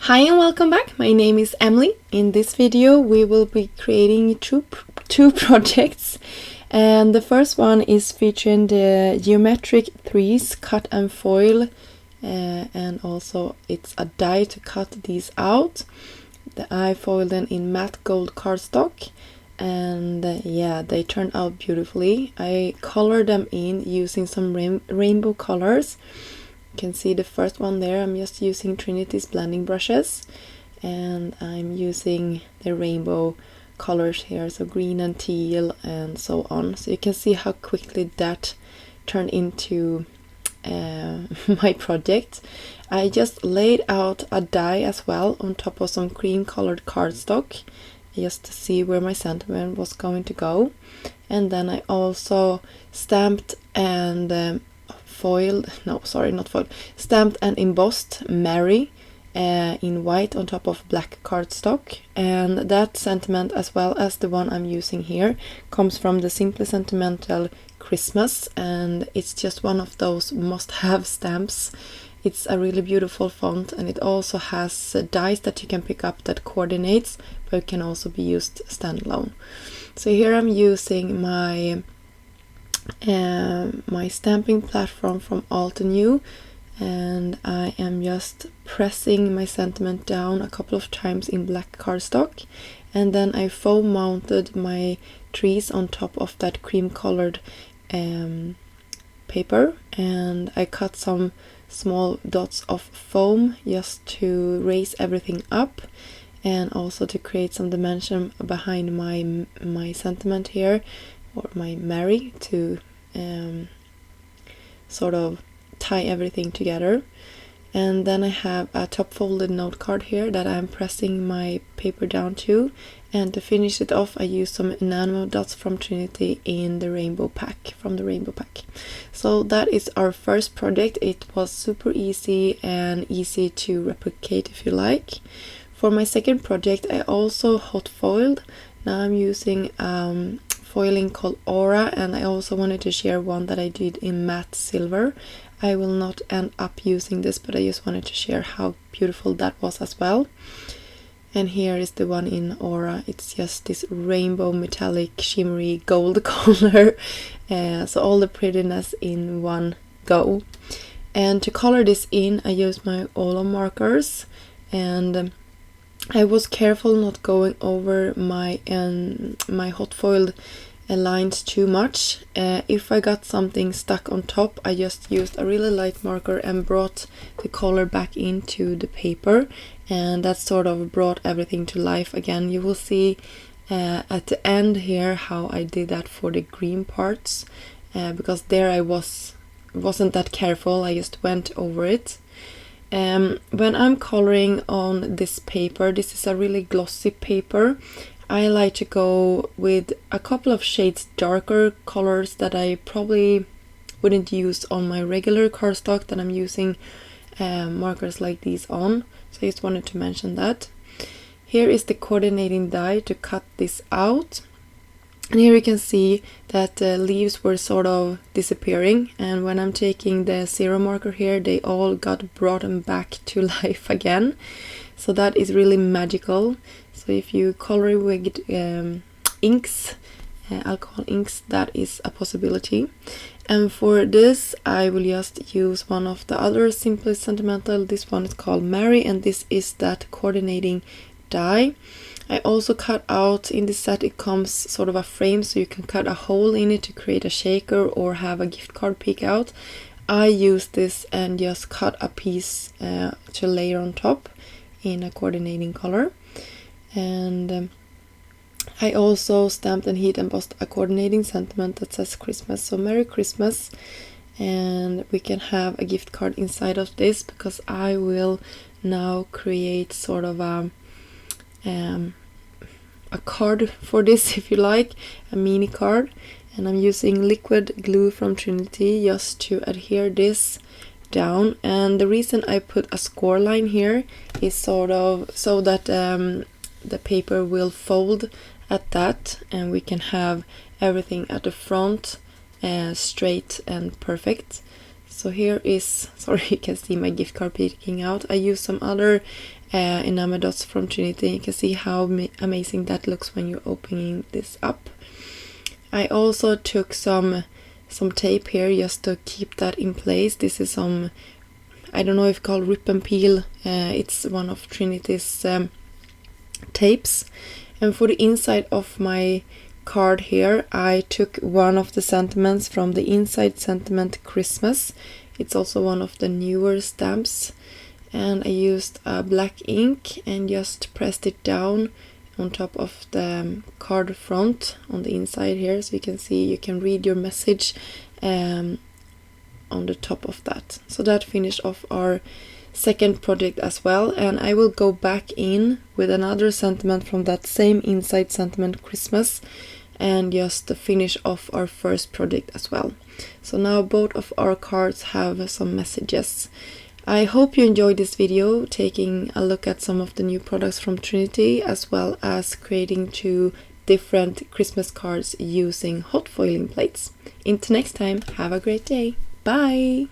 Hi and welcome back. My name is Emily. In this video we will be creating two projects, and the first one is featuring the geometric threes cut and foil, and also it's a die to cut these out. I foiled them in matte gold cardstock, and yeah, they turned out beautifully. I colored them in using some rainbow colors. You can see the first one there. I'm just using Trinity's blending brushes, and I'm using the rainbow colors here, so green and teal and so on. So you can see how quickly that turned into my project. I just laid out a die as well on top of some cream colored cardstock just to see where my sentiment was going to go, and then I also stamped and stamped and embossed Mary in white on top of black cardstock. And that sentiment, as well as the one I'm using here, comes from the Simply Sentimental Christmas, and it's just one of those must-have stamps. It's a really beautiful font, and it also has dies that you can pick up that coordinates, but it can also be used standalone. So here I'm using my stamping platform from Altenew, and I am just pressing my sentiment down a couple of times in black cardstock, and then I foam mounted my trees on top of that cream colored paper, and I cut some small dots of foam just to raise everything up and also to create some dimension behind my sentiment here, or my Mary, to sort of tie everything together. And then I have a top folded note card here that I'm pressing my paper down to, and to finish it off I use some enamel dots from Trinity in the rainbow pack, So that is our first project. It was super easy and easy to replicate if you like. For my second project I also hot foiled. Now I'm using foiling called Aura, and I also wanted to share one that I did in matte silver. I will not end up using this, but I just wanted to share how beautiful that was as well. And here is the one in Aura. It's just this rainbow metallic shimmery gold color, so all the prettiness in one go. And to color this in I used my Olo markers, and I was careful not going over my hot foiled lines too much. If I got something stuck on top, I just used a really light marker and brought the color back into the paper, and that sort of brought everything to life again. You will see at the end here how I did that for the green parts, because there I wasn't that careful. I just went over it. When I'm coloring on this paper, this is a really glossy paper, I like to go with a couple of shades darker colors that I probably wouldn't use on my regular cardstock that I'm using markers like these on. So I just wanted to mention that. Here is the coordinating die to cut this out. And here you can see that the leaves were sort of disappearing, and when I'm taking the zero marker here, they all got brought back to life again. So that is really magical. So if you color with inks, alcohol inks, that is a possibility. And for this I will just use one of the other Simply Sentimental. This one is called Mary, and this is that coordinating die. I also cut out, in this set it comes sort of a frame, so you can cut a hole in it to create a shaker or have a gift card peek out. I use this and just cut a piece to layer on top in a coordinating color. And I also stamped and heat embossed a coordinating sentiment that says Christmas, so Merry Christmas. And we can have a gift card inside of this, because I will now create sort of a card for this, if you like, a mini card. And I'm using liquid glue from Trinity just to adhere this down. And the reason I put a score line here is sort of so that the paper will fold at that, and we can have everything at the front straight and perfect. So here is, sorry, you can see my gift card peeking out. I use some other enamel dots from Trinity. You can see how amazing that looks when you're opening this up. I also took some tape here just to keep that in place. This is some, I don't know if it's called Rip and Peel. It's one of Trinity's tapes. And for the inside of my card here, I took one of the sentiments from the Inside Sentiment Christmas. It's also one of the newer stamps. And I used black ink and just pressed it down on top of the card front on the inside here, so you can see, you can read your message on the top of that. So that finished off our second project as well, and I will go back in with another sentiment from that same Inside Sentiment Christmas and just finish off our first project as well. So now both of our cards have some messages. I hope you enjoyed this video, taking a look at some of the new products from Trinity, as well as creating 2 different Christmas cards using hot foiling plates. Until next time, have a great day. Bye!